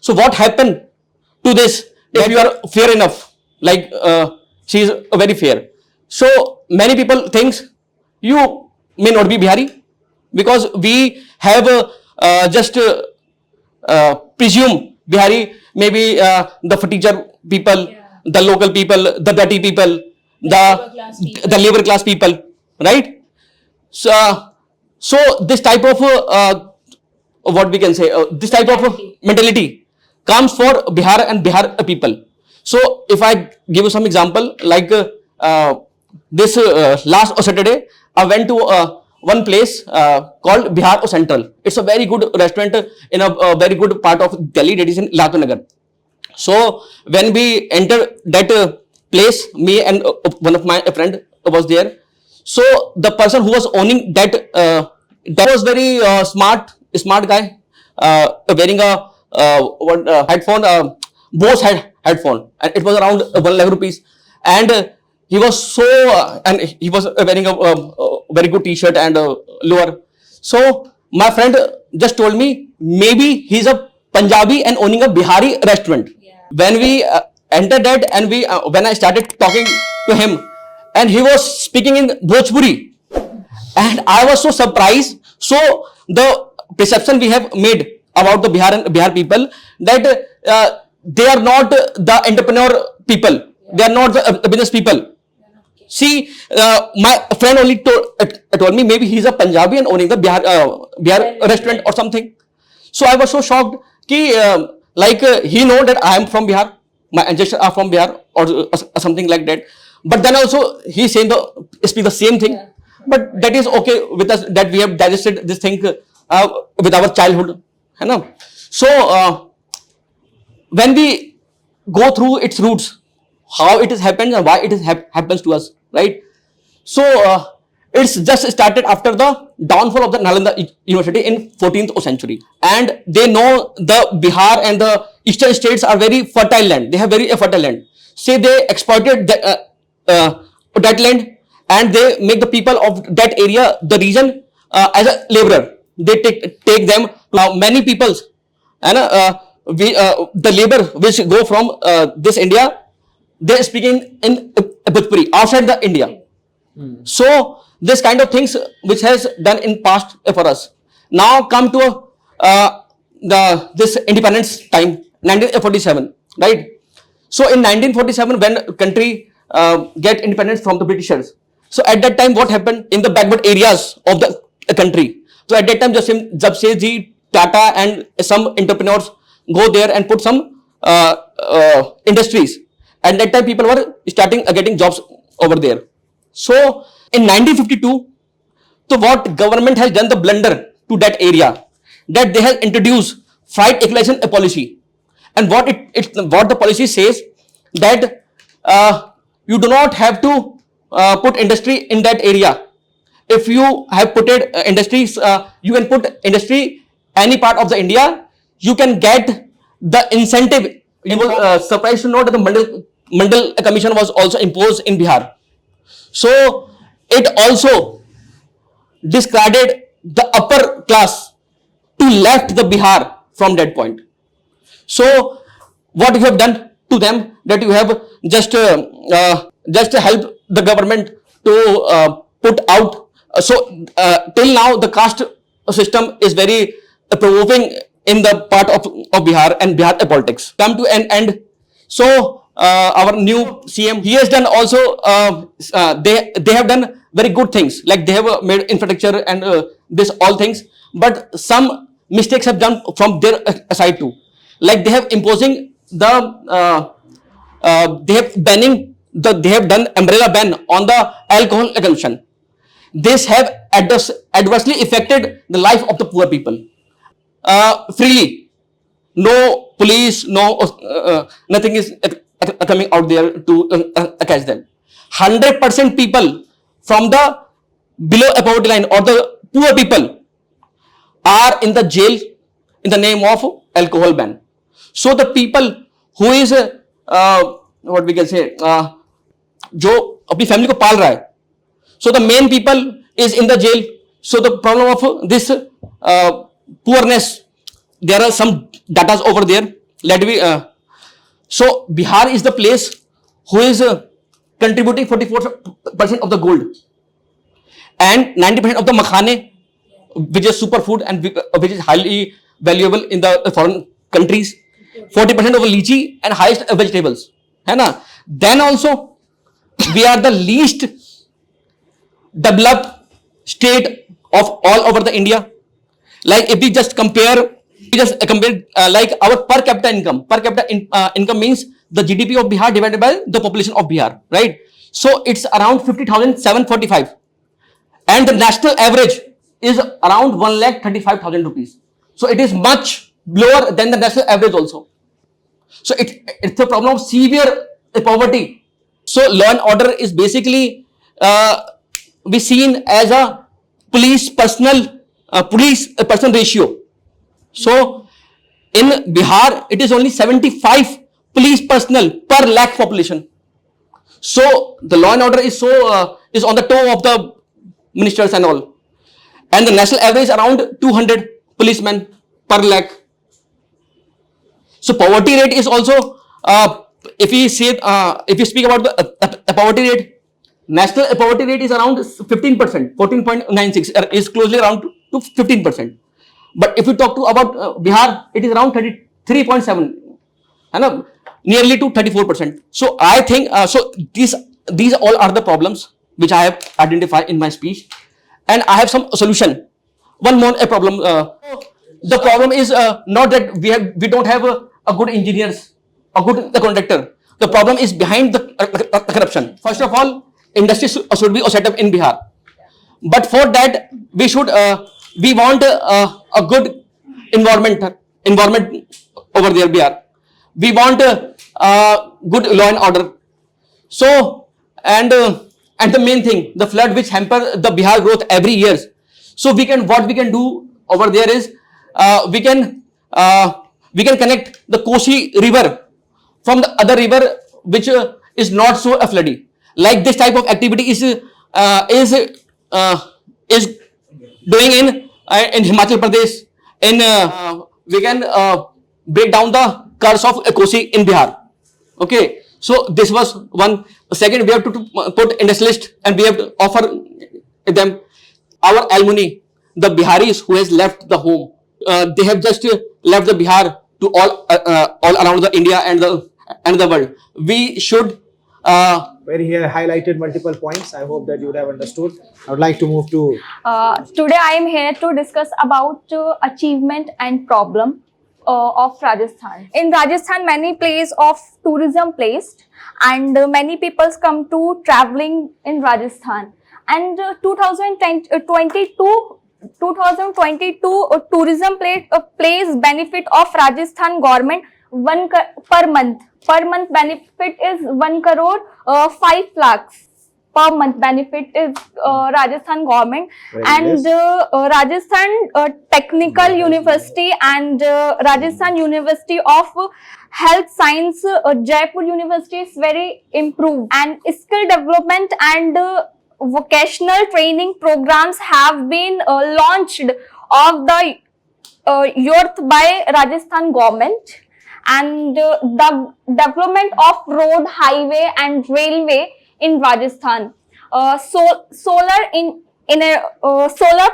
So what happened to this? If you are fair enough, like she is very fair. So many people thinks you may not be Bihari because we have just presume Bihari, maybe the teacher people, the local people, the dirty people, the labor class people, right? So this type of what we can say, this type of mentality comes for Bihar and Bihar people. So if I give you some example, like this last Saturday, I went to one place called Bihar Central. It's a very good restaurant in a very good part of Delhi, that is in Latun Nagar. So when we enter that place, me and one of my friend was there. So the person who was owning that, that was very smart guy, wearing a headphone, Bose headphone, and it was around 1 lakh rupees, and he was so, and he was wearing a very good t-shirt and lower. So my friend just told me maybe he's a Punjabi and owning a Bihari restaurant. When we entered that, and when I started talking to him, and he was speaking in Bhojpuri, and I was so surprised. So the perception we have made about the Bihar and Bihar people, that they are not the entrepreneur people, they are not the business people. See, my friend only told me maybe he's a Punjabi and owning the Bihar restaurant or something. So I was so shocked ki, like he know that I am from Bihar, my ancestors are from Bihar or something like that. But then also he saying speak the same thing. But that is okay with us, that we have digested this thing with our childhood. You know? So when we go through its roots, how it has happened and why it has happens to us, right? So it's just started after the downfall of the Nalanda University in 14th century, and they know the Bihar and the eastern states are very fertile land. They have very fertile land. Say they exploited that land, and they make the people of that area, the region, as a laborer. They take them. Now many peoples, and the labor which go from this India, they speaking in Bhojpuri outside the India. So this kind of things which has done in past for us. Now come to this independence time, 1947, right? So in 1947, when country get independence from the Britishers, so at that time what happened in the backward areas of the country? So at that time, Jamshedji Tata and some entrepreneurs go there and put some industries. At that time, people were starting getting jobs over there. So in 1952, so what government has done the blunder to that area, that they have introduced freight equalization policy. And what the policy says, that you do not have to put industry in that area. If you have put it industries, you can put industry any part of the India, you can get the incentive. You will surprised to know that the Mandal Commission was also imposed in Bihar. So it also discarded the upper class to left the Bihar from that point. So what you have done to them, that you have just help the government to put out. Till now the caste system is very provoking in the part of Bihar and Bihar politics. Come to an end. So our new CM, he has done also, they have done very good things, like they have made infrastructure and this all things, but some mistakes have done from their side too. Like they have imposing the, they have done umbrella ban on the alcohol consumption. This have adversely affected the life of the poor people. Freely, no police, no nothing is coming out there to catch them. 100% people from the below poverty line or the poor people are in the jail in the name of alcohol ban. So the people who is what we can say, जो अपनी family को पाल रहा है, so the main people is in the jail. So the problem of this poorness, there are some datas over there. So Bihar is the place who is contributing 44% of the gold and 90% of the makhane, which is superfood and which is highly valuable in the foreign countries. 40% of lychee and highest vegetables. है ना? Then also we are the least developed state of all over the India. Like if we just compare, like our per capita income. Per capita income means the GDP of Bihar divided by the population of Bihar, right? So it's around 50,745, and the national average is around 1,35,000 rupees. So it is much lower than the national average also. So it's a problem of severe poverty. So law and order is basically be seen as a police person ratio. So in Bihar, it is only 75 police personnel per lakh population. So the law and order is is on the toe of the ministers and all, and the national average is around 200 policemen per lakh. So poverty rate is also, if we speak about the poverty rate, national poverty rate is around 15%, 14.96 is closely around to 15%. But if we talk about Bihar, it is around 33.7, and nearly to 34%. So I think so these all are the problems which I have identified in my speech, and I have some solution. One more problem. The problem is not that we don't have a good engineers, a good contractor. The problem is behind the corruption. First of all, industry should be set up in Bihar, but for that we want a good environment over there, Bihar. We want good law and order. So, and the main thing, the flood which hamper the Bihar growth every year. So what we can do over there is we can connect the Kosi river from the other river which is not so floody. Like this type of activity is doing in Himachal Pradesh. We can break down the curse of Kosi in Bihar. Okay, so this was one. Second, we have to put industrialists and we have to offer them our alumni, the Biharis who has left the home. They have just left the Bihar to all around the India and the world. We should. Where he highlighted multiple points. I hope that you would have understood. I would like to move to. Today I am here to discuss about achievement and problem of Rajasthan. In Rajasthan, many places of tourism placed, and many people come to traveling in Rajasthan. And 2022 tourism place benefit of Rajasthan government per month. Per month benefit is 1 crore 5 lakhs. Per month benefit is Rajasthan government. And Rajasthan Technical University and Rajasthan University of Health Science, Jaipur University is very improved. And skill development and vocational training programs have been launched of the youth by Rajasthan government. And the development of road, highway and railway in Rajasthan, solar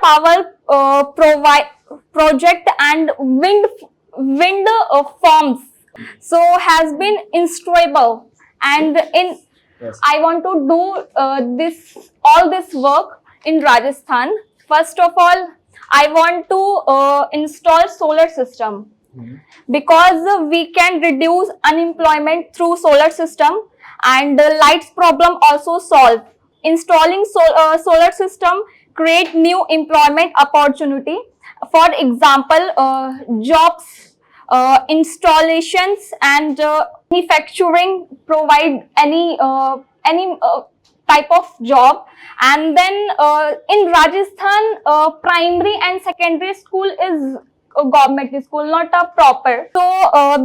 power project and wind farms, so has been installable. And I want to do all this work in Rajasthan. First of all, I want to install solar system. Because we can reduce unemployment through solar system, and lights problem also solve. Installing solar system create new employment opportunity. For example, jobs, installations and manufacturing provide any type of job. And then in Rajasthan, primary and secondary school is government school, not a proper. So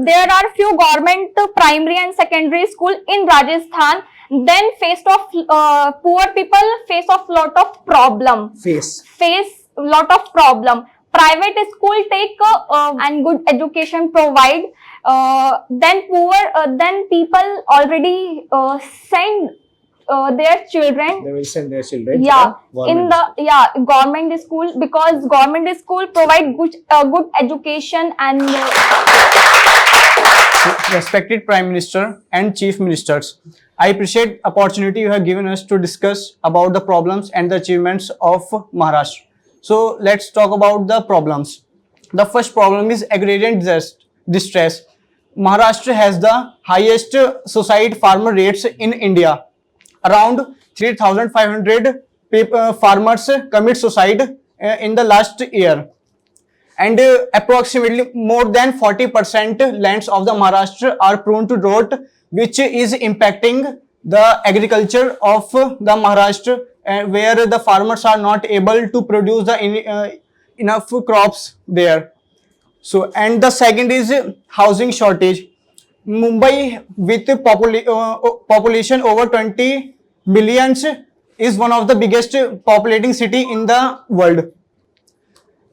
there are few government primary and secondary school in Rajasthan. Then poor people face of lot of problem. Face lot of problem. Private school take and good education provide. Then people already send their children. They will send their children. Yeah, government school, because government school provide good education and. Respected Prime Minister and Chief Ministers, I appreciate opportunity you have given us to discuss about the problems and the achievements of Maharashtra. So let's talk about the problems. The first problem is agrarian distress. Maharashtra has the highest suicide farmer rates in India. Around 3,500 farmers commit suicide in the last year. And approximately more than 40% lands of the Maharashtra are prone to drought, which is impacting the agriculture of the Maharashtra, where the farmers are not able to produce the enough crops there. So, and the second is housing shortage. Mumbai, with population over 20 millions, is one of the biggest populating city in the world.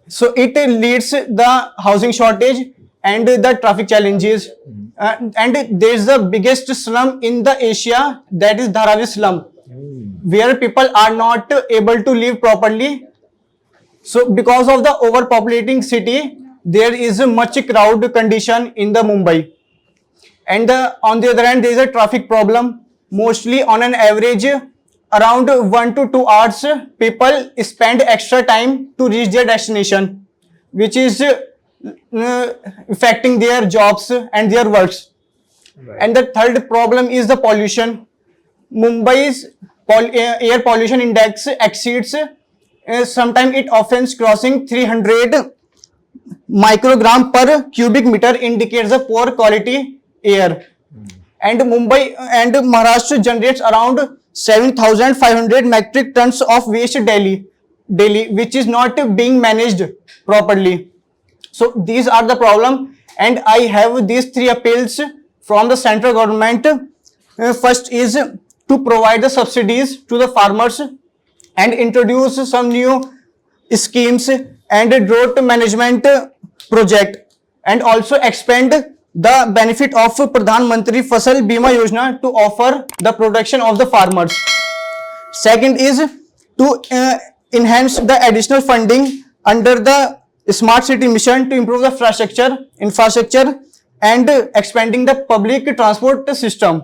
So it leads the housing shortage and the traffic challenges. And there is the biggest slum in the Asia, that is Dharavi slum, where people are not able to live properly. So because of the overpopulating city, there is a much crowd condition in the Mumbai. And on the other hand, there is a traffic problem. Mostly on an average, around 1 to 2 hours, people spend extra time to reach their destination, which is affecting their jobs and their works. Right. And the third problem is the pollution. Mumbai's air pollution index exceeds, sometimes it often crossing 300 microgram per cubic meter, indicates a poor quality air. and Mumbai and Maharashtra generates around 7,500 metric tons of waste daily, which is not being managed properly. So these are the problem, and I have these three appeals from the central government. First is to provide the subsidies to the farmers and introduce some new schemes and drought management project, and also expand the benefit of Pradhan Mantri Fasal Bima Yojana to offer the protection of the farmers. Second is to enhance the additional funding under the Smart City Mission to improve the infrastructure and expanding the public transport system.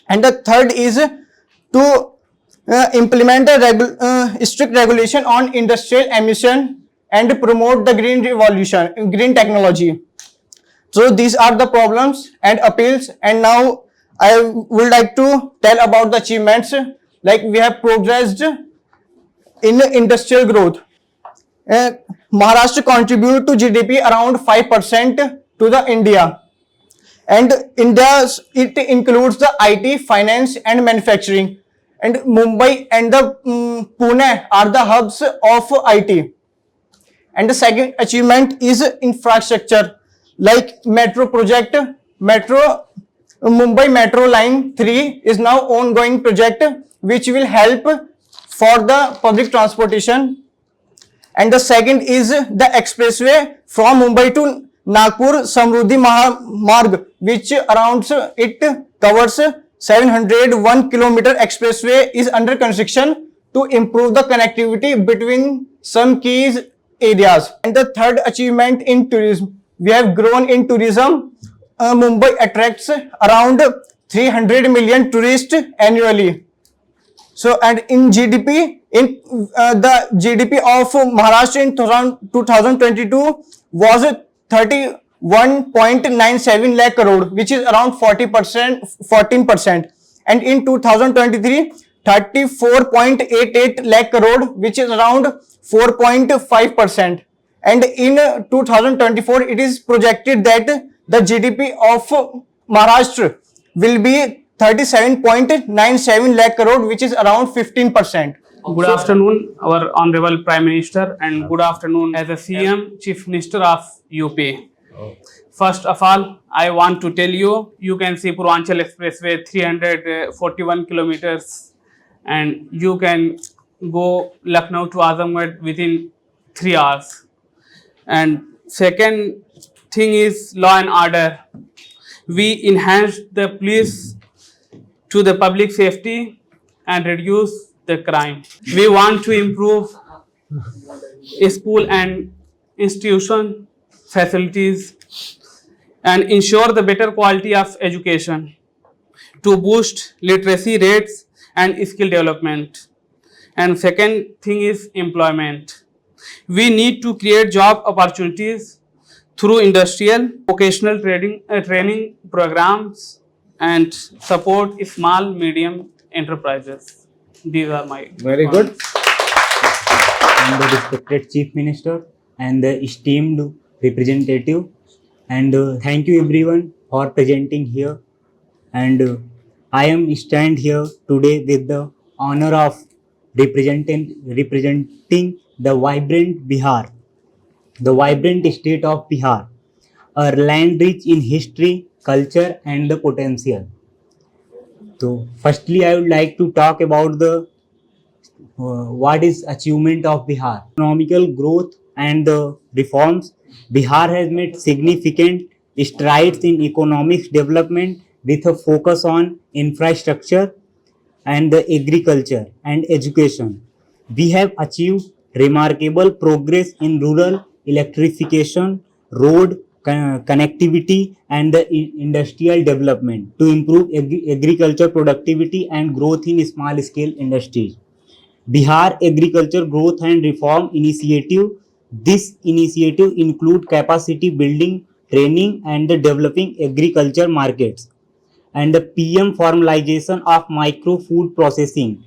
And the third is to implement a strict regulation on industrial emission and promote the green technology. So these are the problems and appeals, and now I would like to tell about the achievements. Like, we have progressed in industrial growth. Maharashtra contribute to GDP around 5% to the India, and India, it includes the IT, finance and manufacturing, and Mumbai and the Pune are the hubs of IT. And the second achievement is infrastructure, like metro project. Mumbai Metro Line 3 is now ongoing project, which will help for the public transportation. And the second is the expressway from Mumbai to Nagpur Samruddhi Marg, which around it covers 701 kilometer expressway is under construction to improve the connectivity between some key areas. And the third achievement in tourism, we have grown in tourism. Mumbai attracts around 300 million tourists annually. So, and in GDP, the GDP of Maharashtra in 2022 was 31.97 lakh crore, which is around 14%. And in 2023, 34.88 lakh crore, which is around 4.5%. And in 2024, it is projected that the GDP of Maharashtra will be 37.97 lakh crore, which is around 15%. Good afternoon, our Honorable Prime Minister, and good afternoon as a CM, Chief Minister of UP. First of all, I want to tell you, you can see Purvanchal Expressway 341 kilometers, and you can go Lucknow to Azamgarh within 3 hours. And second thing is law and order. We enhanced the police to the public safety and reduce the crime. We want to improve school and institution facilities and ensure the better quality of education to boost literacy rates and skill development. And second thing is employment. We need to create job opportunities through industrial, vocational training programs and support small, medium enterprises. These are my Very good. And the respected Chief Minister and the esteemed representative, and thank you everyone for presenting here. And I am stand here today with the honor of representing the vibrant Bihar, the vibrant state of Bihar, a land rich in history, culture and the potential. So firstly, I would like to talk about the what is achievement of Bihar. Economical growth and the reforms. Bihar has made significant strides in economic development with a focus on infrastructure and the agriculture and education. We have achieved remarkable progress in rural electrification, road connectivity and the industrial development to improve agriculture productivity and growth in small scale industries. Bihar Agriculture Growth and Reform Initiative. This initiative include capacity building, training and the developing agriculture markets, and the PM formalization of micro food processing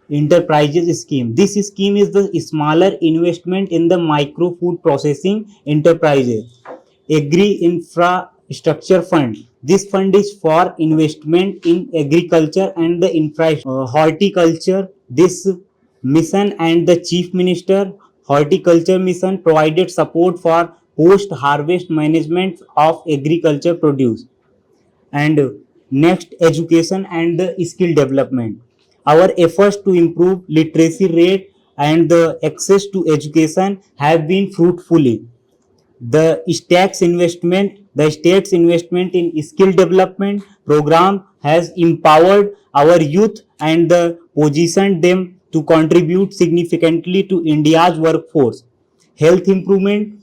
enterprises scheme. This scheme is the smaller investment in the micro food processing enterprises, agri infra infrastructure fund. This fund is for investment in agriculture and the horticulture. This mission and the chief minister horticulture mission provided support for post harvest management of agriculture produce. And next, education and the skill development. Our efforts to improve literacy rate and the access to education have been fruitfully. The state's investment in skill development program has empowered our youth and positioned them to contribute significantly to India's workforce. Health improvement.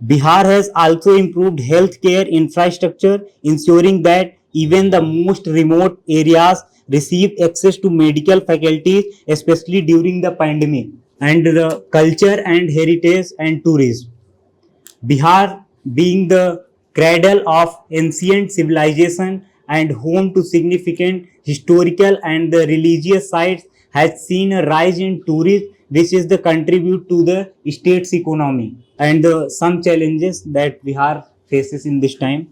Bihar has also improved healthcare infrastructure, ensuring that even the most remote areas receive access to medical faculties, especially during the pandemic. And the culture and heritage and tourism. Bihar, being the cradle of ancient civilization and home to significant historical and the religious sites, has seen a rise in tourism, which is the contribute to the state's economy. And some challenges that Bihar faces in this time: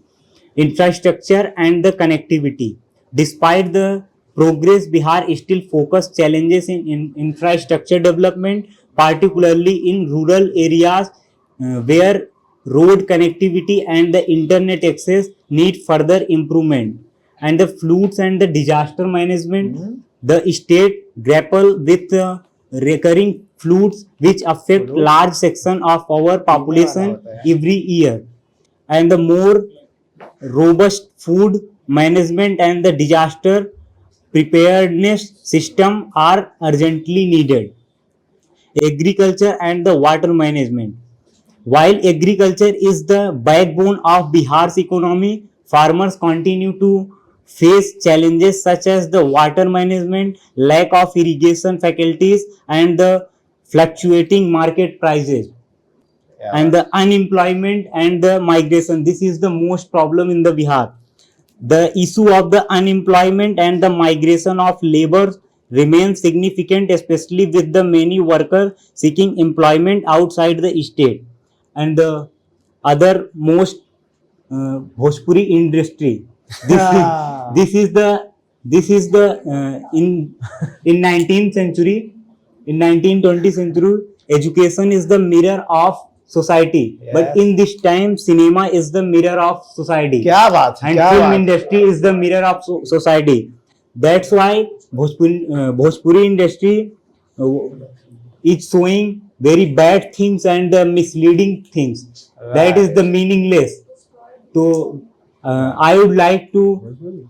infrastructure and the connectivity. Despite the progress, Bihar still focus challenges in infrastructure development, particularly in rural areas where road connectivity and the internet access need further improvement. And the floods and the disaster management, the state grapple with recurring floods which affect large section of our population every year. And the more robust food management and the disaster preparedness system are urgently needed. Agriculture and the water management. While agriculture is the backbone of Bihar's economy, farmers continue to face challenges such as the water management, lack of irrigation facilities, and the fluctuating market prices. And the unemployment and the migration. This is the most problem in the Bihar. The issue of the unemployment and the migration of labor remains significant, especially with the many workers seeking employment outside the state. And the other most Bhojpuri industry. This is the in 19th century, in 1920th century, education is the mirror of society. But in this time, cinema is the mirror of society. क्या बात है, And क्या film बात है. industry is the mirror of society. That's why Bhojpuri industry is showing very bad things and misleading things. That is the meaningless. So I would like to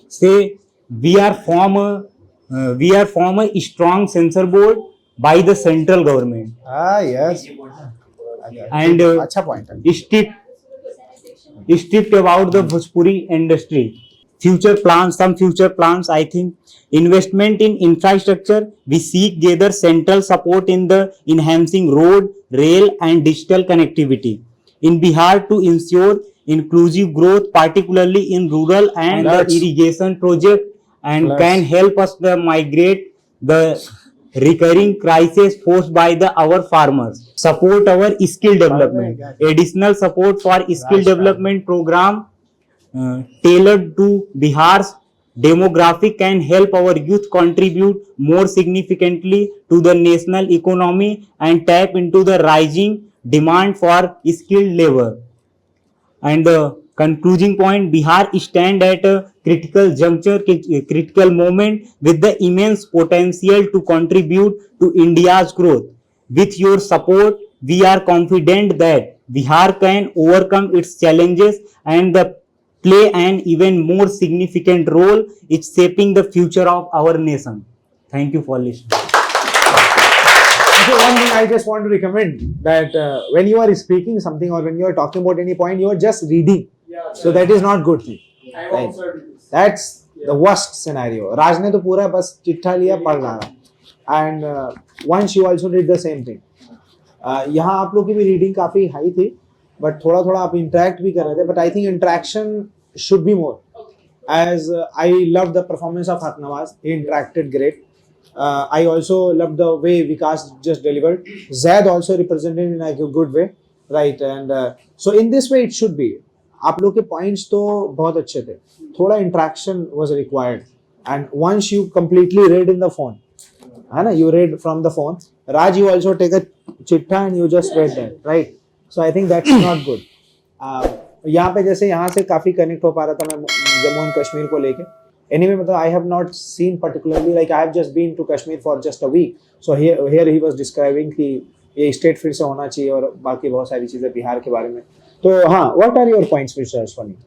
say we are form a strong censor board by the central government. Yes. And अच्छा point है. strict about the Bhojpuri industry. Some future plans, I think. Investment in infrastructure. We seek gather central support in the enhancing road, rail and digital connectivity in Bihar to ensure inclusive growth, particularly in rural and the irrigation project, and can help us to migrate the recurring crisis posed by our farmers. Support our skill development. Additional support for skill development program tailored to Bihar's demographic can help our youth contribute more significantly to the national economy and tap into the rising demand for skilled labor. And the concluding point, Bihar stand at a critical juncture, critical moment with the immense potential to contribute to India's growth. With your support, we are confident that Bihar can overcome its challenges and play an even more significant role in shaping the future of our nation. Thank you for listening. Okay, one thing I just want to recommend that when you are speaking something or when you are talking about any point, you are just reading. So that is not good thing. Right? That's the worst scenario. Raj ने तो पूरा बस चिट्ठा लिया पढ़ रहा है. And once you also did the same thing. यहाँ आप लोग की भी रीडिंग काफी हाई थी, but थोड़ा थोड़ा आप interact भी कर रहे थे. But I think interaction should be more. As I loved the performance of Harnawaz, he interacted great. I also loved the way Vikas just delivered. Zaid also represented in a good way, right? And so in this way it should be. आप लोग के points तो बहुत अच्छे थे, थोड़ा interaction was required and once you completely read in the phone, है ना, you read from the phone. Raj, you also take a चिट्ठा and you just read that, right? So I think that's not good. यहाँ पे जैसे यहाँ से काफी connect हो पा रहा था मैं जम्मू एंड कश्मीर को लेके. Anyway, मतलब I have not seen particularly, like I have just been to Kashmir for just a week. So here he was describing कि ये स्टेट फिर से होना चाहिए और बाकी बहुत सारी चीजें बिहार के बारे में. तो हाँ, what are your points, Mr. Ashwani?